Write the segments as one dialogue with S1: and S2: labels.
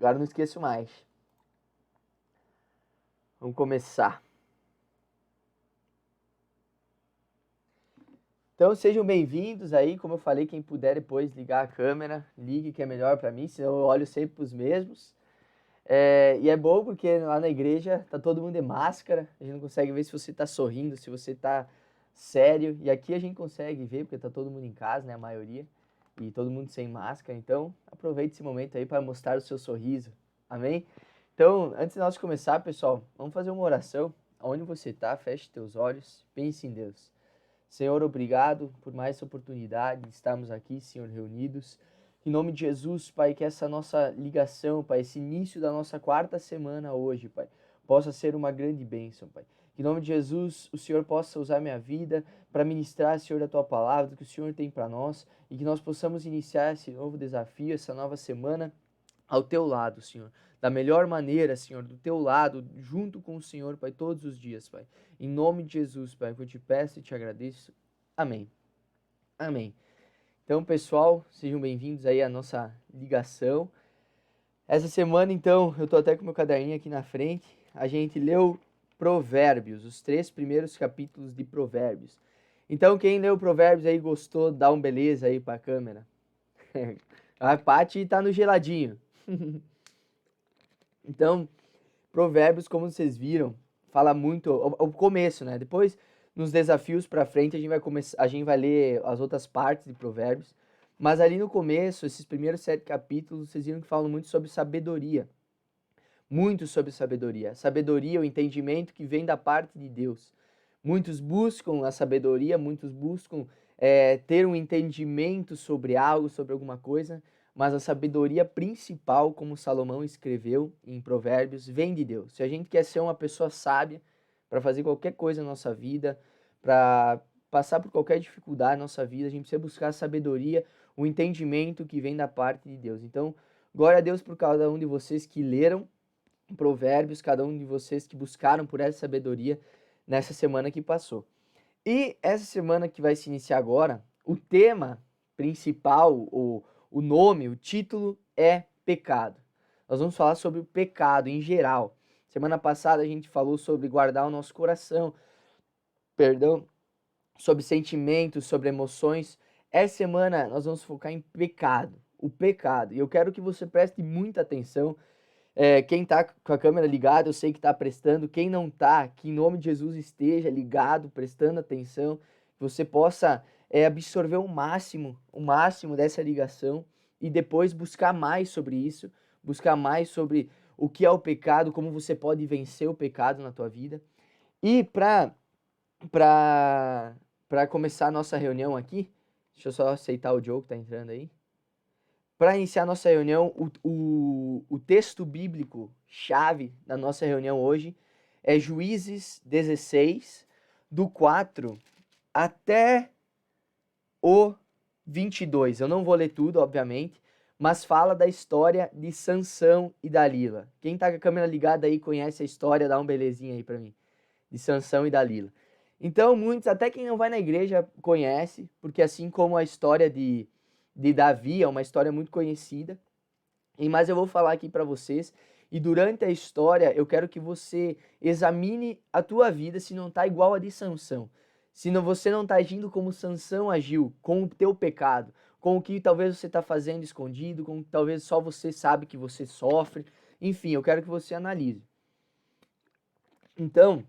S1: Agora não esqueço mais. Vamos começar. Então sejam bem-vindos aí, como eu falei, quem puder depois ligar a câmera, ligue que é melhor para mim, senão eu olho sempre para os mesmos. E é bom porque lá na igreja tá todo mundo de máscara, a gente não consegue ver se você tá sorrindo, se você tá sério. E aqui a gente consegue ver porque tá todo mundo em casa, né, a maioria, e todo mundo sem máscara. Então aproveite esse momento aí para mostrar o seu sorriso. Amém? Então, antes de nós começar, pessoal, vamos fazer uma oração. Onde você tá, feche teus olhos, pense em Deus. Senhor, obrigado por mais essa oportunidade de estarmos aqui, Senhor, reunidos. Em nome de Jesus, Pai, que essa nossa ligação, Pai, esse início da nossa quarta semana hoje, Pai, possa ser uma grande bênção, Pai. Que em nome de Jesus, o Senhor possa usar minha vida para ministrar, Senhor, a Tua palavra, do que o Senhor tem para nós, e que nós possamos iniciar esse novo desafio, essa nova semana, ao Teu lado, Senhor. Da melhor maneira, Senhor, do Teu lado, junto com o Senhor, Pai, todos os dias, Pai. Em nome de Jesus, Pai, que eu te peço e te agradeço. Amém. Amém. Então, pessoal, sejam bem-vindos aí à nossa ligação. Essa semana, então, eu tô até com meu caderninho aqui na frente. A gente leu Provérbios, os 3 primeiros capítulos de Provérbios. Então, quem leu Provérbios aí gostou, dá um beleza aí pra câmera. A Paty tá no geladinho. Então, Provérbios, como vocês viram, fala muito o começo, né? Depois, nos desafios para frente, a gente vai ler as outras partes de Provérbios. Mas ali no começo, esses primeiros 7 capítulos, vocês viram que falam muito sobre sabedoria. Muito sobre sabedoria. Sabedoria, o entendimento que vem da parte de Deus. Muitos buscam a sabedoria, muitos buscam ter um entendimento sobre algo, sobre alguma coisa, mas a sabedoria principal, como Salomão escreveu em Provérbios, vem de Deus. Se a gente quer ser uma pessoa sábia para fazer qualquer coisa na nossa vida, para passar por qualquer dificuldade na nossa vida, a gente precisa buscar a sabedoria, o entendimento que vem da parte de Deus. Então, glória a Deus por cada um de vocês que leram Provérbios, cada um de vocês que buscaram por essa sabedoria nessa semana que passou. E essa semana que vai se iniciar agora, o tema principal, o nome, o título é pecado. Nós vamos falar sobre o pecado em geral. Semana passada a gente falou sobre guardar o nosso coração, perdão, sobre sentimentos, sobre emoções. Essa semana nós vamos focar em pecado, o pecado. E eu quero que você preste muita atenção. Quem tá com a câmera ligada, eu sei que tá prestando. Quem não tá, que em nome de Jesus esteja ligado, prestando atenção, que você possa absorver o máximo dessa ligação e depois buscar mais sobre isso, buscar mais sobre o que é o pecado, como você pode vencer o pecado na tua vida. E para começar a nossa reunião aqui, deixa eu só aceitar o Joe que tá entrando aí. Para iniciar nossa reunião, o texto bíblico chave da nossa reunião hoje é Juízes 16, do 4 até o 22. Eu não vou ler tudo, obviamente, mas fala da história de Sansão e Dalila. Quem tá com a câmera ligada aí conhece a história, dá um belezinha aí para mim, de Sansão e Dalila. Então, muitos, até quem não vai na igreja conhece, porque assim como a história de Davi, é uma história muito conhecida, mas eu vou falar aqui para vocês, e durante a história eu quero que você examine a tua vida se não está igual a de Sansão, se não, você não está agindo como Sansão agiu, com o teu pecado, com o que talvez você está fazendo escondido, com o que talvez só você sabe que você sofre, enfim, eu quero que você analise. Então,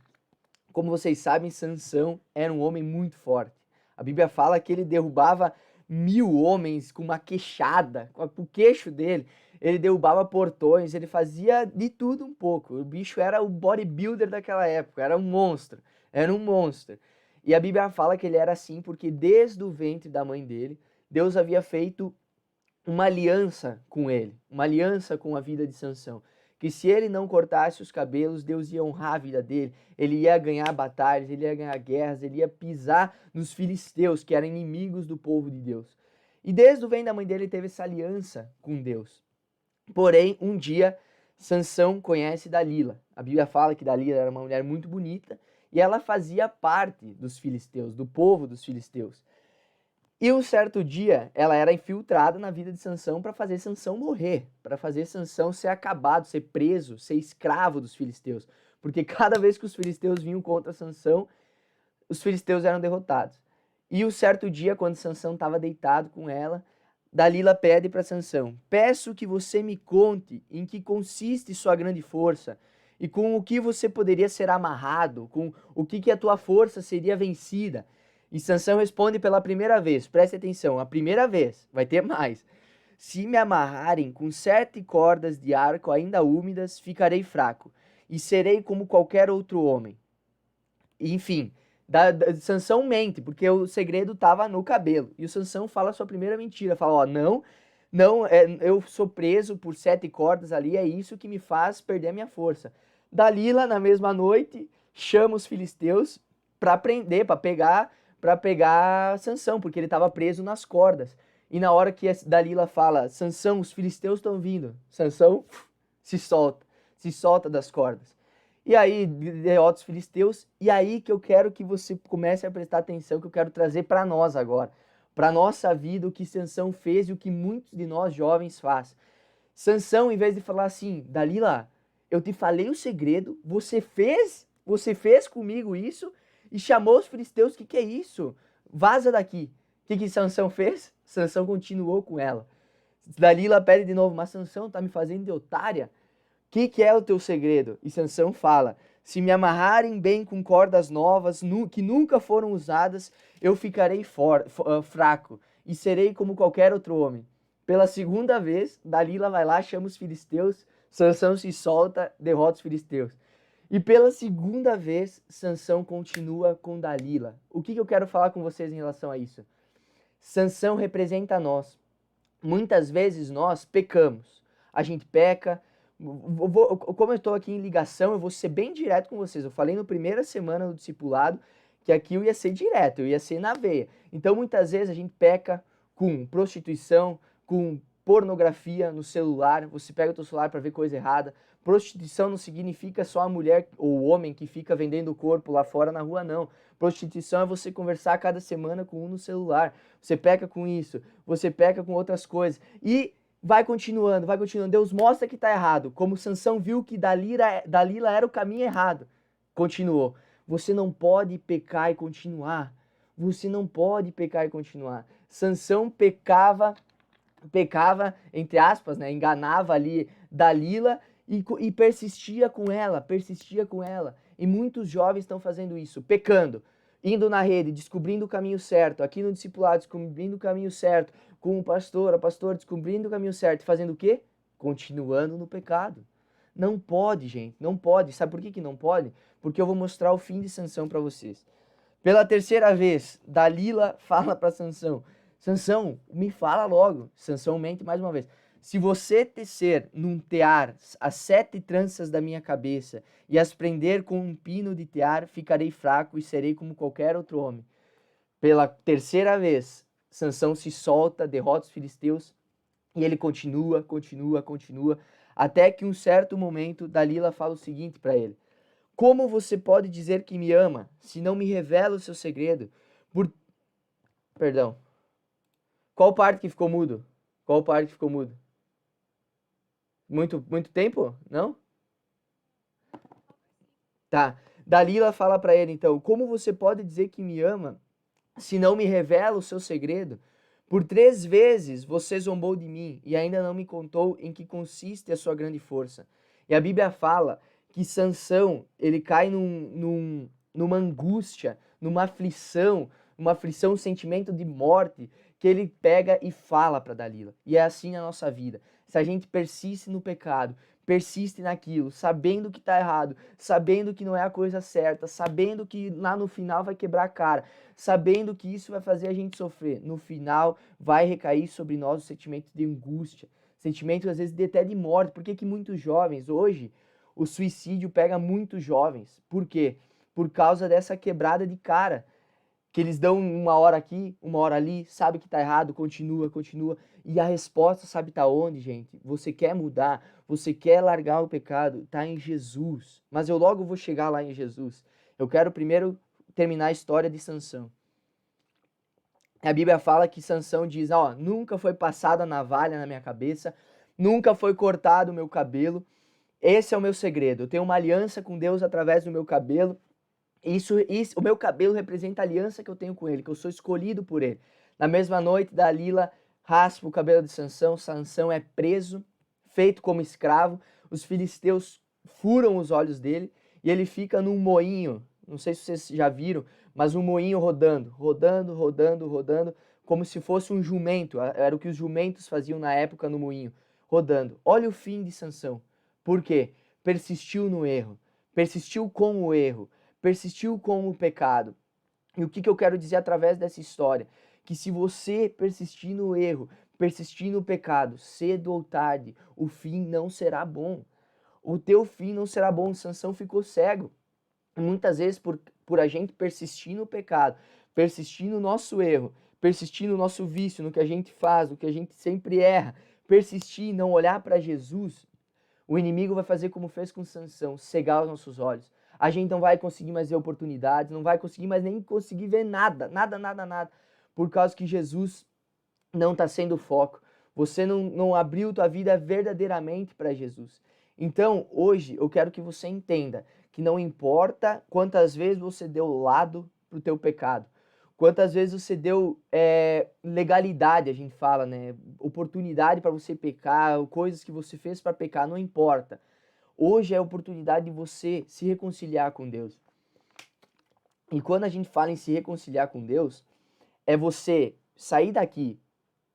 S1: como vocês sabem, Sansão era um homem muito forte. A Bíblia fala que ele derrubava 1000 homens com uma queixada, com o queixo dele. Ele derrubava portões, ele fazia de tudo um pouco. O bicho era o bodybuilder daquela época, era um monstro, era um monstro. E a Bíblia fala que ele era assim porque desde o ventre da mãe dele, Deus havia feito uma aliança com ele, uma aliança com a vida de Sansão. Que se ele não cortasse os cabelos, Deus ia honrar a vida dele, ele ia ganhar batalhas, ele ia ganhar guerras, ele ia pisar nos filisteus, que eram inimigos do povo de Deus. E desde o ventre da mãe dele, ele teve essa aliança com Deus. Porém, um dia, Sansão conhece Dalila. A Bíblia fala que Dalila era uma mulher muito bonita e ela fazia parte dos filisteus, do povo dos filisteus. E um certo dia, ela era infiltrada na vida de Sansão para fazer Sansão morrer, para fazer Sansão ser acabado, ser preso, ser escravo dos filisteus. Porque cada vez que os filisteus vinham contra Sansão, os filisteus eram derrotados. E um certo dia, quando Sansão estava deitado com ela, Dalila pede para Sansão: peço que você me conte em que consiste sua grande força e com o que você poderia ser amarrado, com o que a tua força seria vencida. E Sansão responde pela primeira vez, preste atenção, a primeira vez, vai ter mais. Se me amarrarem com 7 cordas de arco ainda úmidas, ficarei fraco e serei como qualquer outro homem. Enfim, Sansão mente, porque o segredo estava no cabelo. E o Sansão fala a sua primeira mentira, fala, ó, não, não, eu sou preso por 7 cordas ali, é isso que me faz perder a minha força. Dalila, na mesma noite, chama os filisteus para prender, para pegar Sansão, porque ele estava preso nas cordas. E na hora que Dalila fala, Sansão, os filisteus estão vindo, Sansão se solta das cordas. E aí, derrota os filisteus, e aí que eu quero que você comece a prestar atenção, que eu quero trazer para nós agora, para nossa vida, o que Sansão fez e o que muitos de nós jovens faz. Sansão, em vez de falar assim, Dalila, eu te falei o segredo, você fez comigo isso e chamou os filisteus, o que é isso? Vaza daqui. O que Sansão fez? Sansão continuou com ela. Dalila pede de novo, mas Sansão tá me fazendo de otária? Que é o teu segredo? E Sansão fala, se me amarrarem bem com cordas novas, que nunca foram usadas, eu ficarei fraco e serei como qualquer outro homem. Pela segunda vez, Dalila vai lá, chama os filisteus, Sansão se solta, derrota os filisteus. E pela segunda vez, Sansão continua com Dalila. O que eu quero falar com vocês em relação a isso? Sansão representa nós. Muitas vezes nós pecamos. A gente peca. Como eu estou aqui em ligação, eu vou ser bem direto com vocês. Eu falei na primeira semana do discipulado que aqui eu ia ser direto, eu ia ser na veia. Então muitas vezes a gente peca com prostituição, com pornografia no celular. Você pega o teu celular para ver coisa errada. Prostituição não significa só a mulher ou o homem que fica vendendo o corpo lá fora na rua, não. Prostituição é você conversar cada semana com um no celular. Você peca com isso, você peca com outras coisas. E vai continuando, vai continuando. Deus mostra que está errado. Como Sansão viu que Dalila era o caminho errado. Continuou. Você não pode pecar e continuar. Você não pode pecar e continuar. Sansão pecava, entre aspas, né? Enganava ali Dalila e persistia com ela, persistia com ela. E muitos jovens estão fazendo isso, pecando, indo na rede, descobrindo o caminho certo, aqui no discipulado, descobrindo o caminho certo, com o pastor, a pastora, descobrindo o caminho certo, fazendo o quê? Continuando no pecado. Não pode, gente, não pode. Sabe por que não pode? Porque eu vou mostrar o fim de Sansão para vocês. Pela terceira vez, Dalila fala para Sansão, Sansão, me fala logo. Sansão mente mais uma vez. Se você tecer num tear as 7 tranças da minha cabeça e as prender com um pino de tear, ficarei fraco e serei como qualquer outro homem. Pela terceira vez, Sansão se solta, derrota os filisteus e ele continua, até que um certo momento Dalila fala o seguinte para ele: como você pode dizer que me ama se não me revela o seu segredo? Perdão. Qual parte que ficou mudo? Qual parte que ficou mudo? Muito tempo? Não? Tá. Dalila fala para ele então: como você pode dizer que me ama se não me revela o seu segredo? Por 3 vezes você zombou de mim e ainda não me contou em que consiste a sua grande força. E a Bíblia fala que Sansão, ele cai numa angústia, numa aflição, um sentimento de morte, que ele pega e fala para Dalila. E é assim a nossa vida. Se a gente persiste no pecado, persiste naquilo, sabendo que está errado, sabendo que não é a coisa certa, sabendo que lá no final vai quebrar a cara, sabendo que isso vai fazer a gente sofrer, no final vai recair sobre nós o sentimento de angústia, sentimento às vezes até de morte. Por que muitos jovens hoje, o suicídio pega muitos jovens? Por quê? Por causa dessa quebrada de cara, que eles dão uma hora aqui, uma hora ali, sabe que tá errado, continua. E a resposta sabe tá onde, gente? Você quer mudar, você quer largar o pecado, tá em Jesus. Mas eu logo vou chegar lá em Jesus. Eu quero primeiro terminar a história de Sansão. A Bíblia fala que Sansão diz, ó, nunca foi passada a navalha na minha cabeça, nunca foi cortado o meu cabelo. Esse é o meu segredo. Eu tenho uma aliança com Deus através do meu cabelo. O meu cabelo representa a aliança que eu tenho com ele, que eu sou escolhido por ele. Na mesma noite, Dalila raspa o cabelo de Sansão, Sansão é preso, feito como escravo, os filisteus furam os olhos dele e ele fica num moinho, não sei se vocês já viram, mas um moinho rodando, rodando, rodando, rodando, como se fosse um jumento, era o que os jumentos faziam na época no moinho, rodando. Olha o fim de Sansão. Por quê? Persistiu no erro, persistiu com o erro, persistiu com o pecado. E o que eu quero dizer através dessa história? Que se você persistir no erro, persistir no pecado, cedo ou tarde, o fim não será bom. O teu fim não será bom. Sansão ficou cego. Muitas vezes por a gente persistir no pecado, persistir no nosso erro, persistir no nosso vício, no que a gente faz, no que a gente sempre erra, persistir e não olhar para Jesus, o inimigo vai fazer como fez com Sansão, cegar os nossos olhos. A gente não vai conseguir mais ver oportunidades, não vai conseguir mais nem conseguir ver nada, nada, nada, nada, por causa que Jesus não está sendo o foco. Você não abriu tua vida verdadeiramente para Jesus. Então, hoje, eu quero que você entenda que não importa quantas vezes você deu lado pro teu pecado, quantas vezes você deu legalidade, a gente fala, né? Oportunidade para você pecar, coisas que você fez para pecar, não importa. Hoje é a oportunidade de você se reconciliar com Deus. E quando a gente fala em se reconciliar com Deus, é você sair daqui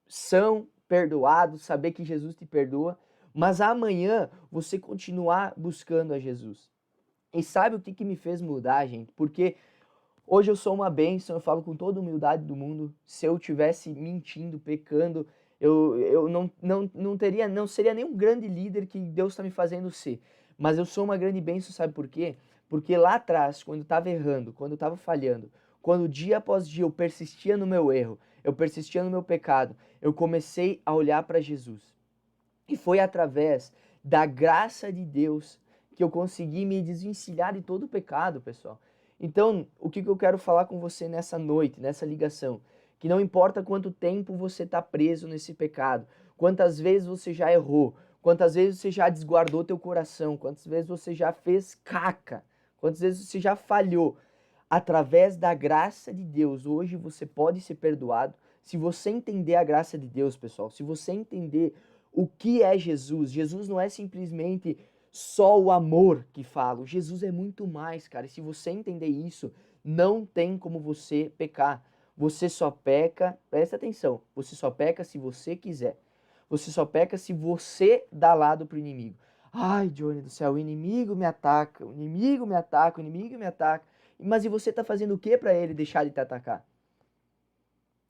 S1: são, perdoado, saber que Jesus te perdoa, mas amanhã você continuar buscando a Jesus. E sabe o que me fez mudar, gente? Porque hoje eu sou uma bênção, eu falo com toda a humildade do mundo. Se eu tivesse mentindo, pecando, eu não seria nem um grande líder que Deus está me fazendo ser. Mas eu sou uma grande bênção, sabe por quê? Porque lá atrás, quando eu estava errando, quando eu estava falhando, quando dia após dia eu persistia no meu erro, eu persistia no meu pecado, eu comecei a olhar para Jesus. E foi através da graça de Deus que eu consegui me desvencilhar de todo o pecado, pessoal. Então, o que eu quero falar com você nessa noite, nessa ligação? Que não importa quanto tempo você está preso nesse pecado, quantas vezes você já errou, quantas vezes você já desguardou teu coração, quantas vezes você já fez caca, quantas vezes você já falhou. Através da graça de Deus, hoje você pode ser perdoado. Se você entender a graça de Deus, pessoal, se você entender o que é Jesus, Jesus não é simplesmente só o amor que fala. Jesus é muito mais, cara. E se você entender isso, não tem como você pecar. Você só peca, presta atenção, você só peca se você quiser. Você só peca se você dá lado pro inimigo. Ai, Johnny do céu, o inimigo me ataca, o inimigo me ataca, o inimigo me ataca. Mas e você tá fazendo o que para ele deixar de te atacar?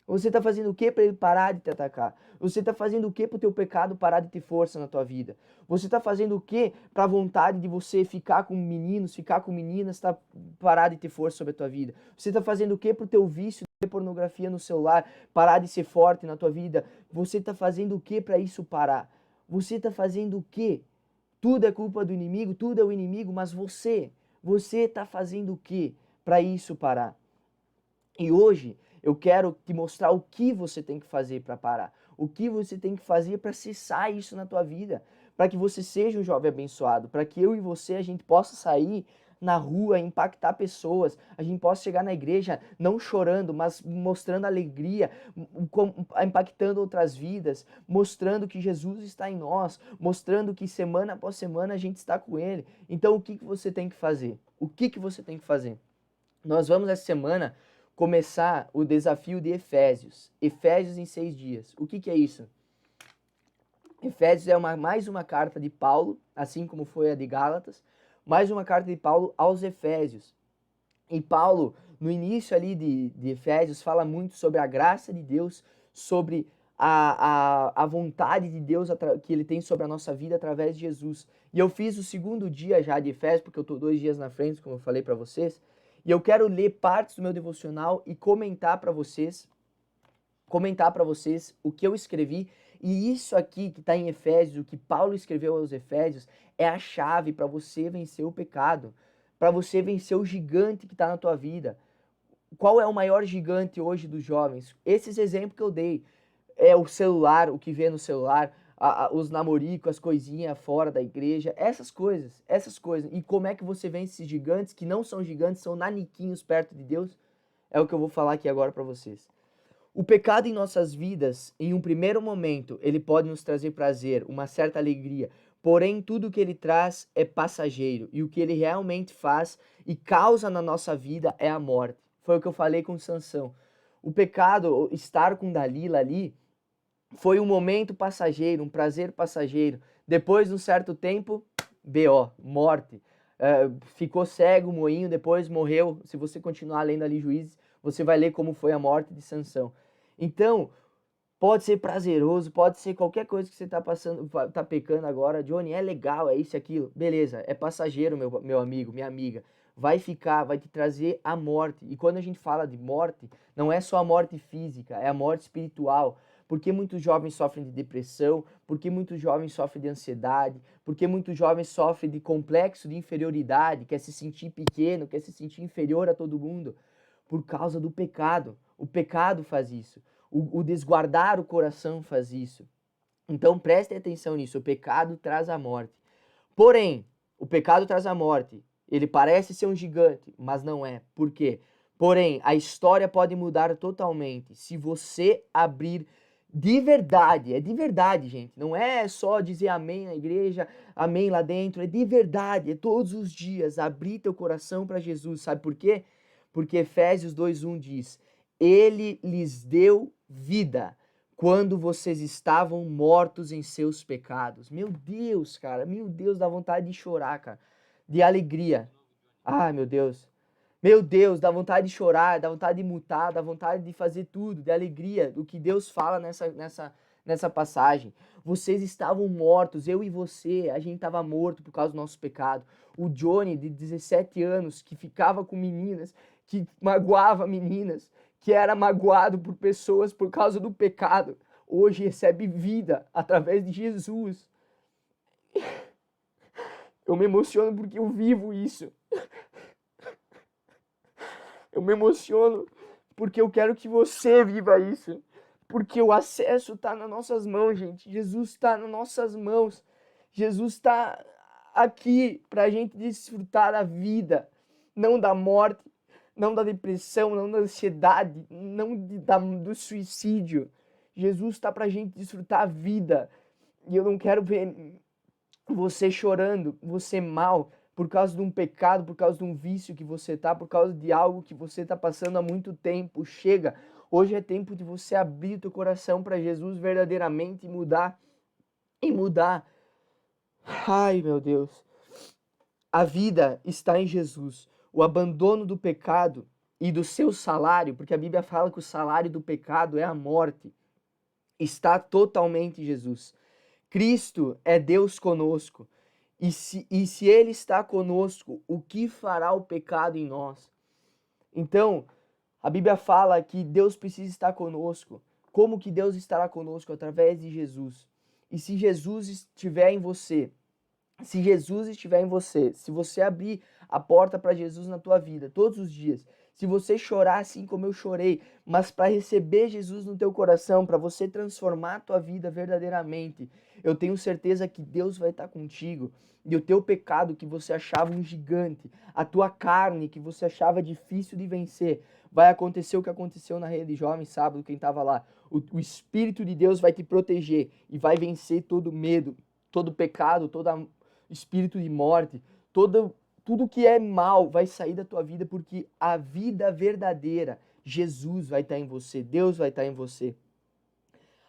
S1: Você está fazendo o que para ele parar de te atacar? Você está fazendo o que para o teu pecado parar de ter força na tua vida? Você está fazendo o que para a vontade de você ficar com meninos, ficar com meninas, parar de ter força sobre a tua vida? Você está fazendo o que para o teu vício de pornografia no celular parar de ser forte na tua vida? Você está fazendo o que para isso parar? Você está fazendo o que? Tudo é culpa do inimigo, tudo é o inimigo, mas você está fazendo o que para isso parar? E hoje eu quero te mostrar o que você tem que fazer para parar. O que você tem que fazer para cessar isso na tua vida. Para que você seja um jovem abençoado. Para que eu e você, a gente possa sair na rua, impactar pessoas. A gente possa chegar na igreja não chorando, mas mostrando alegria, impactando outras vidas. Mostrando que Jesus está em nós. Mostrando que semana após semana a gente está com Ele. Então o que você tem que fazer? O que você tem que fazer? Nós vamos essa semana começar o desafio de Efésios. Efésios em 6 dias. O que é isso? Efésios é mais uma carta de Paulo, assim como foi a de Gálatas, mais uma carta de Paulo aos Efésios. E Paulo, no início ali de Efésios, fala muito sobre a graça de Deus, sobre a vontade de Deus que ele tem sobre a nossa vida através de Jesus. E eu fiz o segundo dia já de Efésios, porque eu estou 2 dias na frente, como eu falei para vocês. E eu quero ler partes do meu devocional e comentar para vocês o que eu escrevi. E isso aqui que está em Efésios, o que Paulo escreveu aos Efésios, é a chave para você vencer o pecado, para você vencer o gigante que está na tua vida. qual é o maior gigante hoje dos jovens? Esses exemplos que eu dei. É o celular, o que vê no celular, os namoricos, as coisinhas fora da igreja, essas coisas, essas coisas. E como é que você vence esses gigantes que não são gigantes, são naniquinhos perto de Deus? É o que eu vou falar aqui agora para vocês. O pecado em nossas vidas, em um primeiro momento, ele pode nos trazer prazer, uma certa alegria. Porém, tudo que ele traz é passageiro. E o que ele realmente faz e causa na nossa vida é a morte. Foi o que eu falei com Sansão. O pecado, estar com Dalila ali, foi um momento passageiro, um prazer passageiro. Depois de um certo tempo, BO, morte. Ficou cego, moinho, depois morreu. Se você continuar lendo ali Juízes, você vai ler como foi a morte de Sansão. Então, pode ser prazeroso, pode ser qualquer coisa que você está passando, tá pecando agora. Johnny, é legal, é isso, aquilo. Beleza, é passageiro, meu amigo, minha amiga. Vai ficar, vai te trazer a morte. E quando a gente fala de morte, não é só a morte física, é a morte espiritual. Porque muitos jovens sofrem de depressão, porque muitos jovens sofrem de ansiedade, porque muitos jovens sofrem de complexo de inferioridade, quer se sentir pequeno, quer se sentir inferior a todo mundo, por causa do pecado. O pecado faz isso. O desguardar o coração faz isso. Então prestem atenção nisso, o pecado traz a morte. Porém, o pecado traz a morte. Ele parece ser um gigante, mas não é. Por quê? Porém, a história pode mudar totalmente se você abrir de verdade. É de verdade, gente. Não é só dizer amém na igreja, amém lá dentro. É de verdade. É todos os dias abrir teu coração para Jesus. Sabe por quê? Porque Efésios 2:1 diz: Ele lhes deu vida quando vocês estavam mortos em seus pecados. Meu Deus, cara, meu Deus, dá vontade de chorar, cara, de alegria. Ai, meu Deus. Meu Deus, dá vontade de chorar, dá vontade de mutar, dá vontade de fazer tudo, de alegria, do que Deus fala nessa passagem. Vocês estavam mortos, eu e você, a gente estava morto por causa do nosso pecado. O Johnny, de 17 anos, que ficava com meninas, que magoava meninas, que era magoado por pessoas por causa do pecado, hoje recebe vida através de Jesus. Eu me emociono porque eu vivo isso. Eu me emociono porque eu quero que você viva isso. Porque o acesso está nas nossas mãos, gente. Jesus está nas nossas mãos. Jesus está aqui para a gente desfrutar da vida, não da morte, não da depressão, não da ansiedade, não do suicídio. Jesus está para a gente desfrutar a vida. E eu não quero ver você chorando, você mal, por causa de um pecado, por causa de um vício que você tá, por causa de algo que você tá passando há muito tempo. Chega. Hoje é tempo de você abrir teu coração para Jesus verdadeiramente e mudar. Ai, meu Deus. A vida está em Jesus. O abandono do pecado e do seu salário, porque a Bíblia fala que o salário do pecado é a morte, está totalmente em Jesus. Cristo é Deus conosco. E se Ele está conosco, o que fará o pecado em nós? Então, a Bíblia fala que Deus precisa estar conosco. Como que Deus estará conosco? Através de Jesus. E se Jesus estiver em você, se você abrir a porta para Jesus na tua vida todos os dias, se você chorar assim como eu chorei, mas para receber Jesus no teu coração, para você transformar a tua vida verdadeiramente, eu tenho certeza que Deus vai estar contigo. E o teu pecado que você achava um gigante, a tua carne que você achava difícil de vencer, vai acontecer o que aconteceu na Rede Jovem sábado, quem estava lá. O Espírito de Deus vai te proteger e vai vencer todo medo, todo pecado, todo espírito de morte, tudo que é mal vai sair da tua vida, porque a vida verdadeira, Jesus vai estar em você, Deus vai estar em você.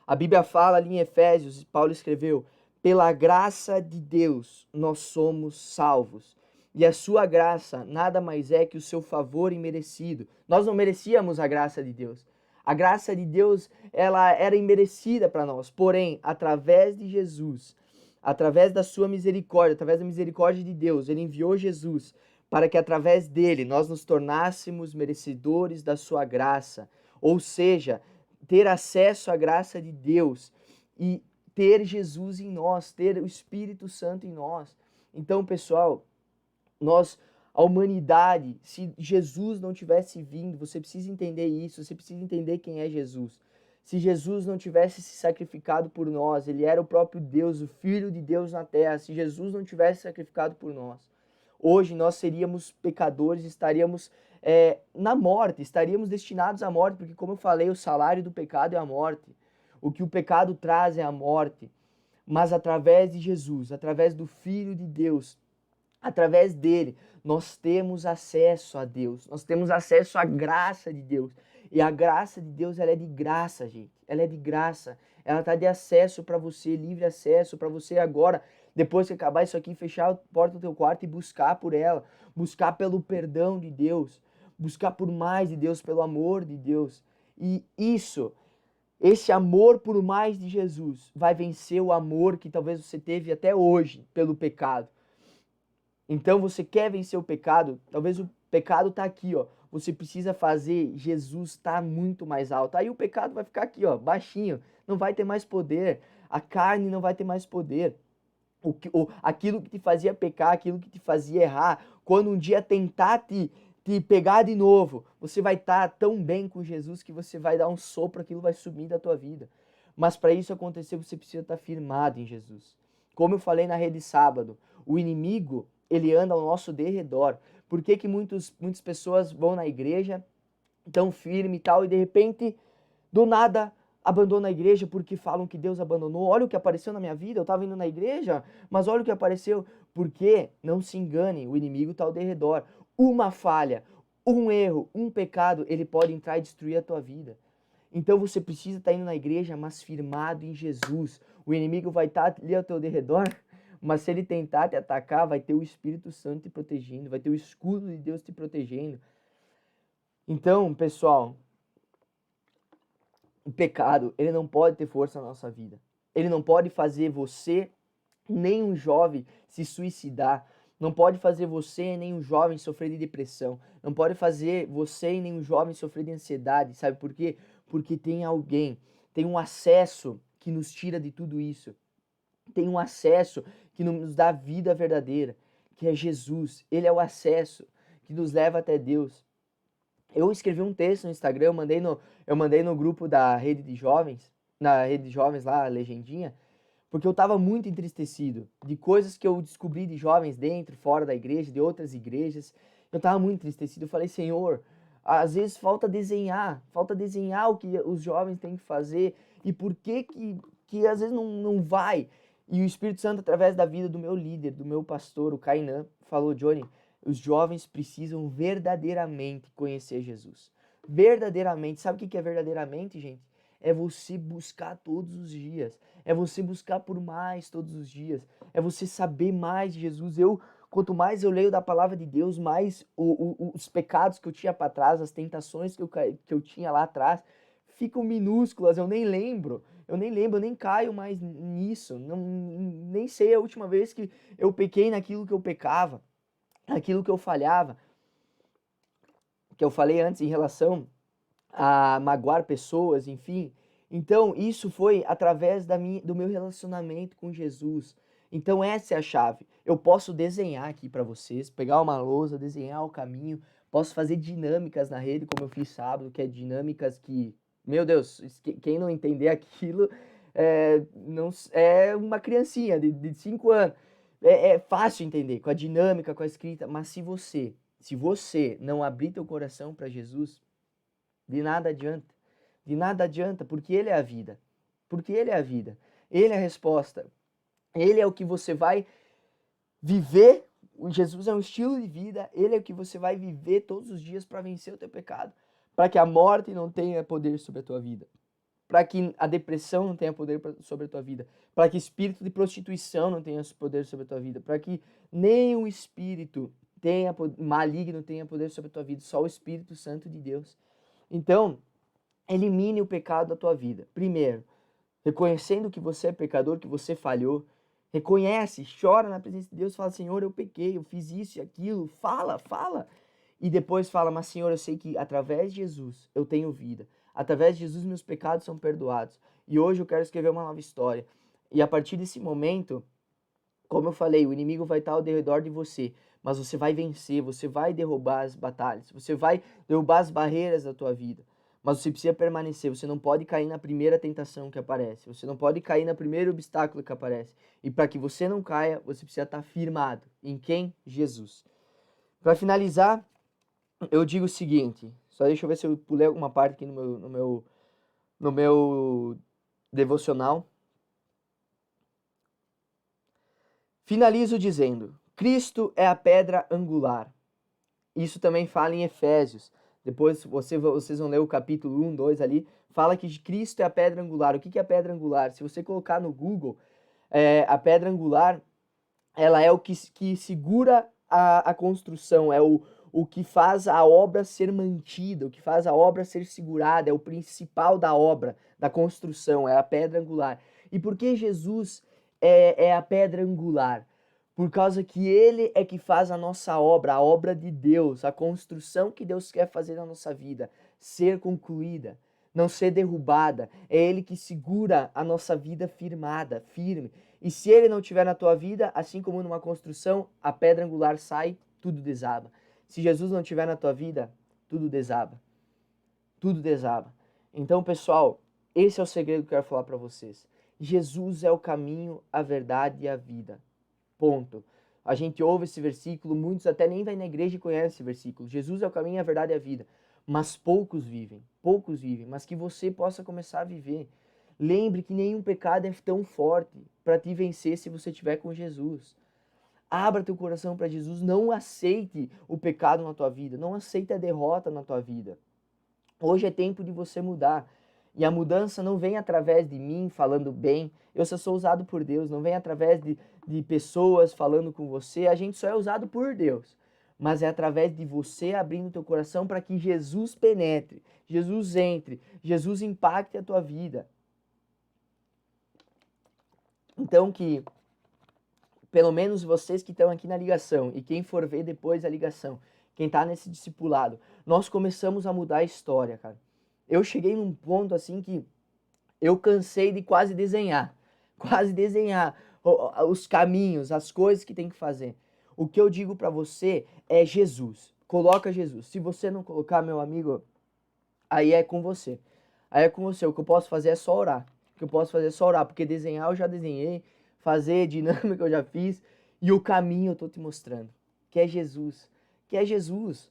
S1: A Bíblia fala ali em Efésios, Paulo escreveu: pela graça de Deus nós somos salvos. E a sua graça nada mais é que o seu favor imerecido. Nós não merecíamos a graça de Deus. A graça de Deus, ela era imerecida para nós. Porém, através de Jesus, através da sua misericórdia, através da misericórdia de Deus, ele enviou Jesus para que através dele nós nos tornássemos merecedores da sua graça. Ou seja, ter acesso à graça de Deus e ter Jesus em nós, ter o Espírito Santo em nós. Então, pessoal, nós a humanidade, se Jesus não tivesse vindo, você precisa entender isso, você precisa entender quem é Jesus. Se Jesus não tivesse se sacrificado por nós, ele era o próprio Deus, o Filho de Deus na terra, se Jesus não tivesse sacrificado por nós, hoje nós seríamos pecadores, estaríamos na morte, estaríamos destinados à morte, porque como eu falei, o salário do pecado é a morte. O que o pecado traz é a morte. Mas através de Jesus, através do Filho de Deus, através dele, nós temos acesso a Deus, nós temos acesso à graça de Deus. E a graça de Deus, ela é de graça, gente. Ela é de graça. Ela está de acesso para você, livre acesso para você agora, depois que acabar isso aqui, fechar a porta do teu quarto e buscar por ela, buscar pelo perdão de Deus, buscar por mais de Deus, pelo amor de Deus. E esse amor por mais de Jesus vai vencer o amor que talvez você teve até hoje pelo pecado. Então você quer vencer o pecado, talvez o pecado está aqui, ó. Você precisa fazer Jesus estar muito mais alto. Aí o pecado vai ficar aqui, ó, baixinho, não vai ter mais poder. A carne não vai ter mais poder. Aquilo que te fazia pecar, aquilo que te fazia errar, quando um dia tentar te pegar de novo, você vai estar tão bem com Jesus que você vai dar um sopro, aquilo vai sumir da tua vida. Mas para isso acontecer, você precisa estar firmado em Jesus. Como eu falei na rede sábado, o inimigo, ele anda ao nosso derredor. Por que muitas pessoas vão na igreja, tão firme e tal, e de repente, do nada, abandonam a igreja porque falam que Deus abandonou? Olha o que apareceu na minha vida, eu estava indo na igreja, mas olha o que apareceu. Porque, não se engane, o inimigo está ao derredor. Uma falha, um erro, um pecado, ele pode entrar e destruir a tua vida. Então você precisa estar indo na igreja, mas firmado em Jesus. O inimigo vai estar ali ao teu derredor, mas se ele tentar te atacar, vai ter o Espírito Santo te protegendo, vai ter o escudo de Deus te protegendo. Então, pessoal, o pecado, ele não pode ter força na nossa vida. Ele não pode fazer você, nem um jovem, se suicidar. Não pode fazer você, nem um jovem, sofrer de depressão. Não pode fazer você, nem um jovem, sofrer de ansiedade. Sabe por quê? Porque tem alguém, tem um acesso que nos tira de tudo isso. Tem um acesso que nos dá a vida verdadeira, que é Jesus. Ele é o acesso que nos leva até Deus. Eu escrevi um texto no Instagram, eu mandei no grupo da rede de jovens, na rede de jovens lá, a legendinha, porque eu estava muito entristecido de coisas que eu descobri de jovens dentro, fora da igreja, de outras igrejas. Eu estava muito entristecido. Eu falei, Senhor, às vezes falta desenhar o que os jovens têm que fazer e por que às vezes não vai. E o Espírito Santo, através da vida do meu líder, do meu pastor, o Kainan, falou, Johnny, os jovens precisam verdadeiramente conhecer Jesus. Verdadeiramente. Sabe o que é verdadeiramente, gente? É você buscar todos os dias. É você buscar por mais todos os dias. É você saber mais de Jesus. Quanto mais eu leio da palavra de Deus, mais os pecados que eu tinha para trás, as tentações que eu tinha lá atrás, ficam minúsculas, eu nem lembro, eu nem caio mais nisso, nem sei a última vez que eu pequei naquilo que eu pecava, naquilo que eu falhava, que eu falei antes em relação a magoar pessoas, enfim. Então, isso foi através do meu relacionamento com Jesus. Então, essa é a chave. Eu posso desenhar aqui para vocês, pegar uma lousa, desenhar o caminho, posso fazer dinâmicas na rede, como eu fiz sábado, que é dinâmicas que, meu Deus, quem não entender aquilo não, é uma criancinha de 5 anos. É fácil entender, com a dinâmica, com a escrita, mas se você não abrir teu coração para Jesus, de nada adianta. De nada adianta, porque Ele é a vida. Porque Ele é a vida. Ele é a resposta. Ele é o que você vai viver. O Jesus é um estilo de vida. Ele é o que você vai viver todos os dias para vencer o teu pecado. Para que a morte não tenha poder sobre a tua vida. Para que a depressão não tenha poder sobre a tua vida. Para que espírito de prostituição não tenha poder sobre a tua vida. Para que nenhum espírito maligno tenha poder sobre a tua vida. Só o Espírito Santo de Deus. Então, elimine o pecado da tua vida. Primeiro, reconhecendo que você é pecador, que você falhou. Reconhece, chora na presença de Deus, fala, Senhor, eu pequei, eu fiz isso e aquilo. Fala. E depois fala, mas Senhor, eu sei que através de Jesus eu tenho vida. Através de Jesus meus pecados são perdoados. E hoje eu quero escrever uma nova história. E a partir desse momento, Como eu falei, o inimigo vai estar ao redor de você, mas você vai vencer, você vai derrubar as batalhas, você vai derrubar as barreiras da tua vida. Mas você precisa permanecer, você não pode cair na primeira tentação que aparece, você não pode cair no primeiro obstáculo que aparece. E para que você não caia, você precisa estar firmado. Em quem? Jesus. Para finalizar, eu digo o seguinte, só deixa eu ver se eu pulei alguma parte aqui no meu devocional. Finalizo dizendo, Cristo é a pedra angular. Isso também fala em Efésios. Depois vocês vão ler o capítulo 1, 2 ali. Fala que Cristo é a pedra angular. O que é a pedra angular? Se você colocar no Google, a pedra angular, ela é o que segura a construção, é o que faz a obra ser mantida, o que faz a obra ser segurada, é o principal da obra, da construção, é a pedra angular. E por que Jesus é a pedra angular? Por causa que ele é que faz a nossa obra, a obra de Deus, a construção que Deus quer fazer na nossa vida, ser concluída, não ser derrubada. É ele que segura a nossa vida firmada, firme. E se ele não estiver na tua vida, assim como numa construção, a pedra angular sai, tudo desaba. Se Jesus não estiver na tua vida, tudo desaba. Tudo desaba. Então, pessoal, esse é o segredo que eu quero falar para vocês. Jesus é o caminho, a verdade e a vida. Ponto. A gente ouve esse versículo, muitos até nem vai na igreja e conhecem esse versículo. Jesus é o caminho, a verdade e a vida. Mas poucos vivem, mas que você possa começar a viver. Lembre que nenhum pecado é tão forte para te vencer se você estiver com Jesus. Abra teu coração para Jesus, não aceite o pecado na tua vida, não aceite a derrota na tua vida. Hoje é tempo de você mudar. E a mudança não vem através de mim falando bem. Eu só sou usado por Deus. Não vem através de pessoas falando com você. A gente só é usado por Deus. Mas é através de você abrindo teu coração para que Jesus penetre, Jesus entre, Jesus impacte a tua vida. Então que, pelo menos vocês que estão aqui na ligação e quem for ver depois a ligação, quem está nesse discipulado, nós começamos a mudar a história, cara. Eu cheguei num ponto assim que eu cansei de quase desenhar os caminhos, as coisas que tem que fazer. O que eu digo para você é Jesus. Coloca Jesus. Se você não colocar, meu amigo, aí é com você. Aí é com você. O que eu posso fazer é só orar. O que eu posso fazer é só orar, porque desenhar eu já desenhei, fazer dinâmica eu já fiz, e o caminho eu tô te mostrando, que é Jesus. Que é Jesus.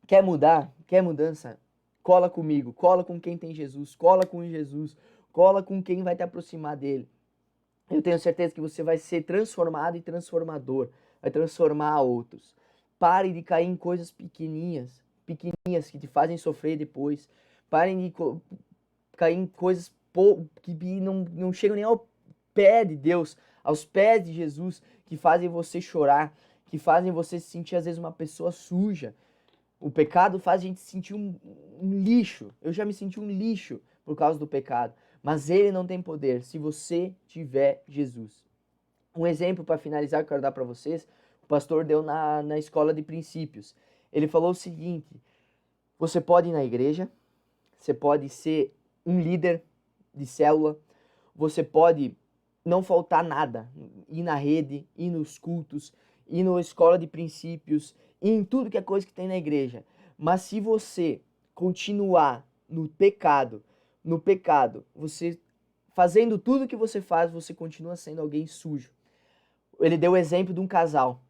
S1: Quer mudar? Quer mudança? Cola comigo, cola com quem tem Jesus, cola com Jesus, cola com quem vai te aproximar dele. Eu tenho certeza que você vai ser transformado e transformador, vai transformar outros. Pare de cair em coisas pequenininhas que te fazem sofrer depois. Parem de cair em coisas que não chegam nem ao pé de Deus, aos pés de Jesus, que fazem você chorar, que fazem você se sentir às vezes uma pessoa suja. O pecado faz a gente se sentir um lixo. Eu já me senti um lixo por causa do pecado. Mas ele não tem poder se você tiver Jesus. Um exemplo para finalizar que eu quero dar para vocês, o pastor deu na escola de princípios. Ele falou o seguinte, você pode ir na igreja, você pode ser um líder de célula, você pode não faltar nada, ir na rede, ir nos cultos, ir na escola de princípios, ir em tudo que é coisa que tem na igreja. Mas se você continuar no pecado, você fazendo tudo que você faz, você continua sendo alguém sujo. Ele deu o exemplo de um casal.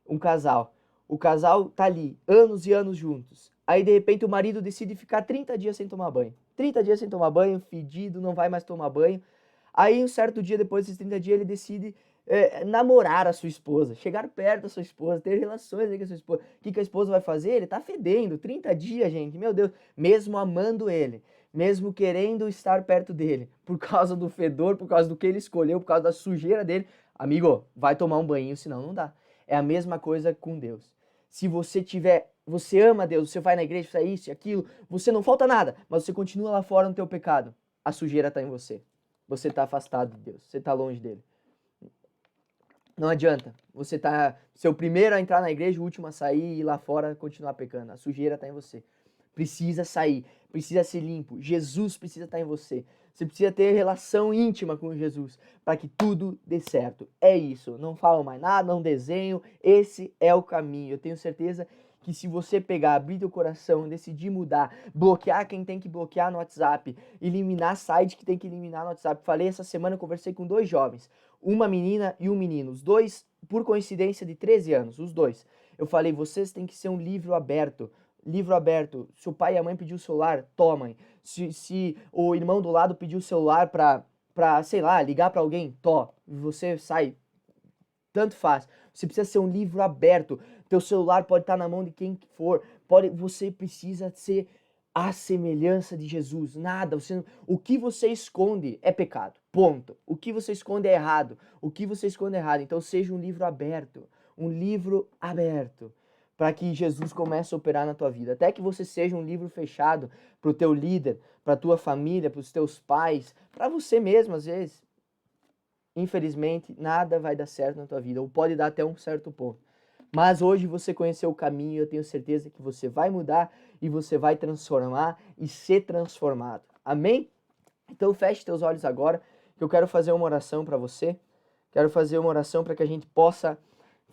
S1: O casal tá ali, anos e anos juntos. Aí, de repente, o marido decide ficar 30 dias sem tomar banho. 30 dias sem tomar banho, fedido, não vai mais tomar banho. Aí, um certo dia, depois desses 30 dias, ele decide namorar a sua esposa, chegar perto da sua esposa, ter relações aí com a sua esposa. O que a esposa vai fazer? Ele tá fedendo, 30 dias, gente, meu Deus. Mesmo amando ele, mesmo querendo estar perto dele, por causa do fedor, por causa do que ele escolheu, por causa da sujeira dele, amigo, vai tomar um banho, senão não dá. É a mesma coisa com Deus. Se você ama Deus, você vai na igreja, faz isso e aquilo, você não falta nada, mas você continua lá fora no teu pecado, a sujeira está em você. Você está afastado de Deus, você está longe dele. Não adianta, você tá ser o primeiro a entrar na igreja, o último a sair e lá fora continuar pecando. A sujeira está em você. Precisa sair, precisa ser limpo. Jesus precisa estar em você. Você precisa ter relação íntima com Jesus para que tudo dê certo. É isso. Não falo mais nada, não desenho. Esse é o caminho. Eu tenho certeza que se você pegar, abrir teu coração, decidir mudar, bloquear quem tem que bloquear no WhatsApp, eliminar site que tem que eliminar no WhatsApp. Falei essa semana, eu conversei com 2 jovens, uma menina e um menino, os dois, por coincidência, de 13 anos, os dois. Eu falei, vocês têm que ser um livro aberto. Livro aberto. Se o pai e a mãe pedir o celular, tomem. Se o irmão do lado pedir o celular pra, sei lá, ligar pra alguém, você sai. Tanto faz. Você precisa ser um livro aberto. Teu celular pode estar na mão de quem for. Você precisa ser a semelhança de Jesus. Nada. O que você esconde é pecado. Ponto. O que você esconde é errado. O que você esconde é errado. Então seja um livro aberto. Um livro aberto. Para que Jesus comece a operar na tua vida. Até que você seja um livro fechado para o teu líder, para a tua família, para os teus pais, para você mesmo às vezes. Infelizmente, nada vai dar certo na tua vida, ou pode dar até um certo ponto. Mas hoje você conheceu o caminho, eu tenho certeza que você vai mudar e você vai transformar e ser transformado. Amém? Então feche teus olhos agora, que eu quero fazer uma oração para você. Quero fazer uma oração para que a gente possa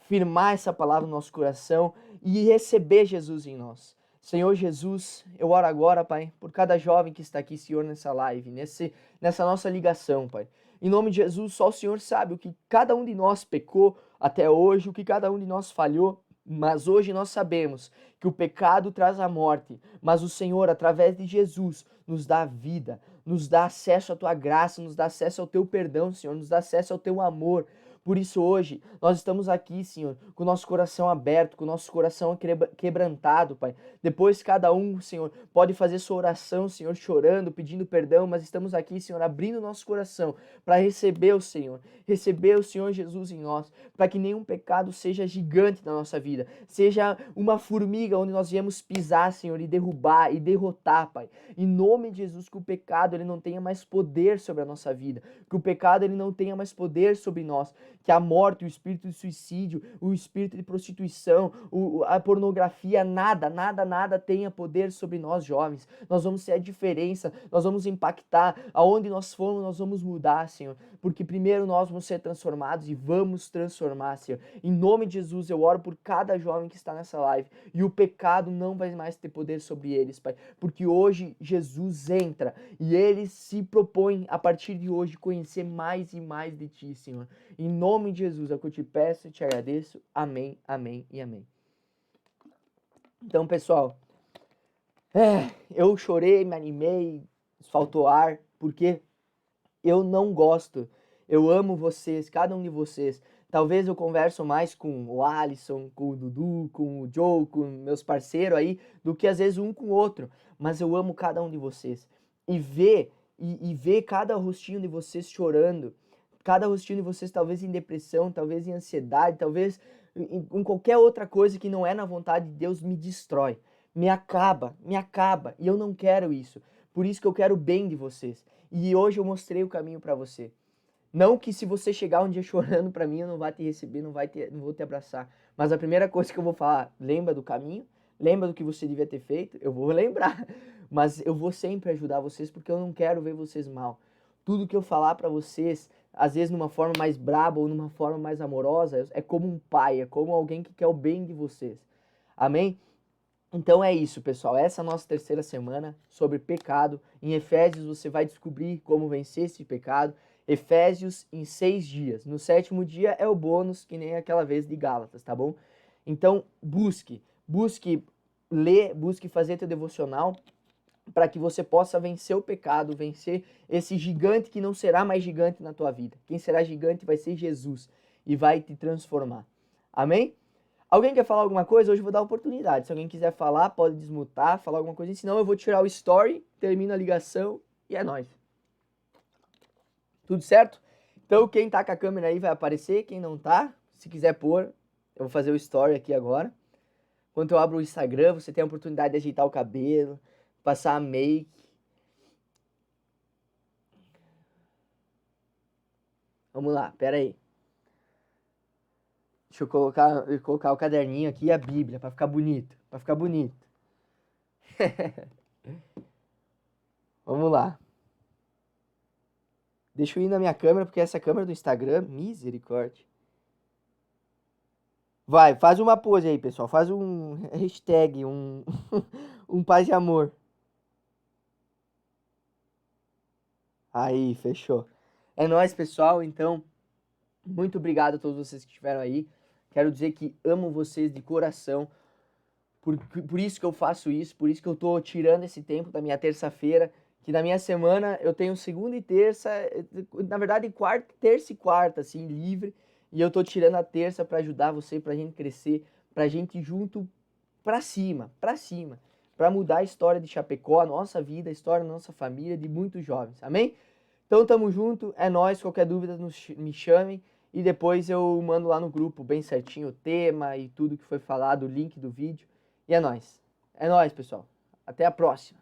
S1: firmar essa palavra no nosso coração e receber Jesus em nós. Senhor Jesus, eu oro agora, Pai, por cada jovem que está aqui, Senhor, nessa live, nessa nossa ligação, Pai. Em nome de Jesus, só o Senhor sabe o que cada um de nós pecou até hoje, o que cada um de nós falhou, mas hoje nós sabemos que o pecado traz a morte, mas o Senhor, através de Jesus, nos dá vida, nos dá acesso à Tua graça, nos dá acesso ao Teu perdão, Senhor, nos dá acesso ao Teu amor. Por isso hoje nós estamos aqui, Senhor, com o nosso coração aberto, com o nosso coração quebrantado, Pai. Depois cada um, Senhor, pode fazer sua oração, Senhor, chorando, pedindo perdão, mas estamos aqui, Senhor, abrindo o nosso coração para receber o Senhor Jesus em nós, para que nenhum pecado seja gigante na nossa vida, seja uma formiga onde nós viemos pisar, Senhor, e derrubar e derrotar, Pai. Em nome de Jesus, que o pecado ele não tenha mais poder sobre a nossa vida, que o pecado ele não tenha mais poder sobre nós, que a morte, o espírito de suicídio, o espírito de prostituição, a pornografia, nada tenha poder sobre nós jovens. Nós vamos ser a diferença, nós vamos impactar, aonde nós formos nós vamos mudar, Senhor, porque primeiro nós vamos ser transformados e vamos transformar, Senhor. Em nome de Jesus eu oro por cada jovem que está nessa live e o pecado não vai mais ter poder sobre eles, Pai, porque hoje Jesus entra e ele se propõe a partir de hoje conhecer mais e mais de Ti, Senhor. Em nome de Jesus é o que eu te peço e te agradeço. Amém, amém e amém. Então, pessoal, eu chorei, me animei, faltou ar, porque eu não gosto. Eu amo vocês, cada um de vocês. Talvez eu converso mais com o Alisson, com o Dudu, com o Joe, com meus parceiros aí, do que às vezes um com o outro. Mas eu amo cada um de vocês. E ver cada rostinho de vocês chorando, cada rostinho de vocês talvez em depressão, talvez em ansiedade, talvez em qualquer outra coisa que não é na vontade de Deus, me destrói, me acaba, e eu não quero isso. Por isso que eu quero o bem de vocês. E hoje eu mostrei o caminho para você. Não que se você chegar um dia chorando para mim, eu não vou te receber, não vou te abraçar. Mas a primeira coisa que eu vou falar, lembra do caminho? Lembra do que você devia ter feito? Eu vou lembrar. Mas eu vou sempre ajudar vocês porque eu não quero ver vocês mal. Tudo que eu falar para vocês, às vezes numa forma mais braba ou numa forma mais amorosa, é como um pai, é como alguém que quer o bem de vocês. Amém? Então é isso, pessoal. Essa é a nossa terceira semana sobre pecado. Em Efésios você vai descobrir como vencer esse pecado. Efésios em 6 dias. No 7º dia é o bônus, que nem aquela vez de Gálatas, tá bom? Então busque ler, busque fazer teu devocional para que você possa vencer o pecado, vencer esse gigante que não será mais gigante na tua vida. Quem será gigante vai ser Jesus e vai te transformar. Amém? Alguém quer falar alguma coisa? Hoje eu vou dar oportunidade. Se alguém quiser falar, pode desmutar, falar alguma coisa. Senão eu vou tirar o story, termino a ligação e é nóis. Tudo certo? Então quem tá com a câmera aí vai aparecer. Quem não tá, se quiser pôr, eu vou fazer o story aqui agora. Enquanto eu abro o Instagram, você tem a oportunidade de ajeitar o cabelo, passar a make. Vamos lá, pera aí. Deixa eu colocar o caderninho aqui e a Bíblia, para ficar bonito. Para ficar bonito. Vamos lá. Deixa eu ir na minha câmera, porque essa câmera do Instagram, misericórdia. Vai, faz uma pose aí, pessoal. Faz um hashtag, um paz e amor. Aí, fechou. É nóis, pessoal. Então, muito obrigado a todos vocês que estiveram aí. Quero dizer que amo vocês de coração. Por isso que eu faço isso, por isso que eu tô tirando esse tempo da minha terça-feira, que na minha semana eu tenho segunda e terça, na verdade quarta, terça e quarta, assim, livre, e eu tô tirando a terça para ajudar você, pra gente crescer, pra gente ir junto pra cima, pra mudar a história de Chapecó, a nossa vida, a história da nossa família, de muitos jovens, amém? Então tamo junto, é nóis, qualquer dúvida me chamem, e depois eu mando lá no grupo bem certinho o tema e tudo que foi falado, o link do vídeo. E é nóis. É nóis, pessoal. Até a próxima.